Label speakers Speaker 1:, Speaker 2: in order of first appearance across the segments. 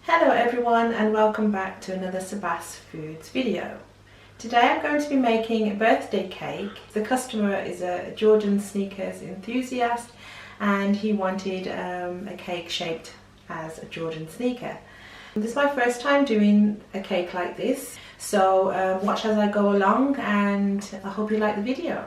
Speaker 1: Hello everyone and welcome back to another Sabas Foods video. Today I'm going to be making a birthday cake. The customer is a Jordan sneakers enthusiast and he wanted a cake shaped as a Jordan sneaker. This is my first time doing a cake like this, so watch as I go along and I hope you like the video.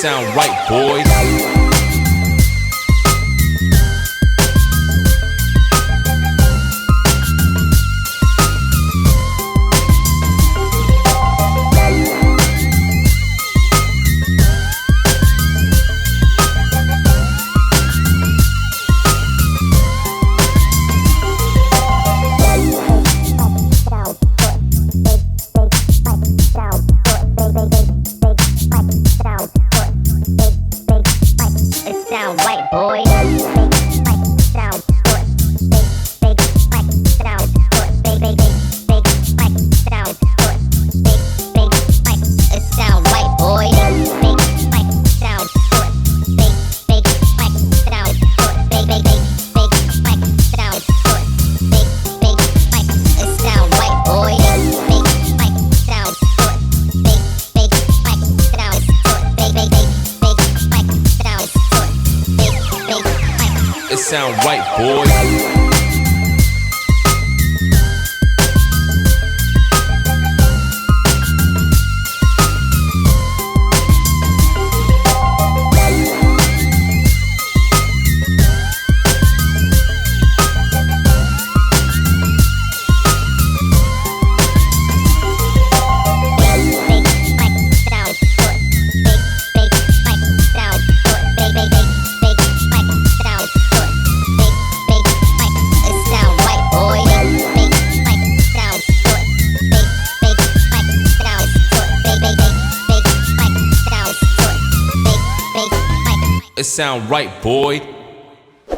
Speaker 2: sound right, boys. It sound right, boys. It sound right, boy.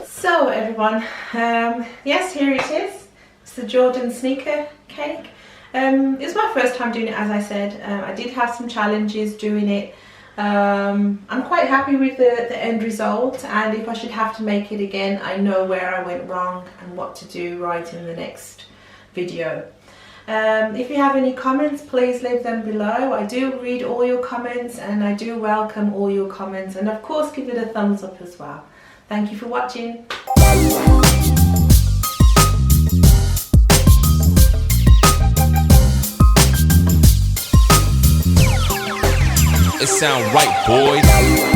Speaker 1: So everyone, yes, here it is. It's the Jordan sneaker cake. It's my first time doing it, as I said. I did have some challenges doing it. I'm quite happy with the end result, and if I should have to make it again, I know where I went wrong and what to do right in the next video. If you have any comments, please leave them below. I do read all your comments and I do welcome all your comments, and of course give it a thumbs up as well. Thank you for watching.
Speaker 2: It sound right, boys.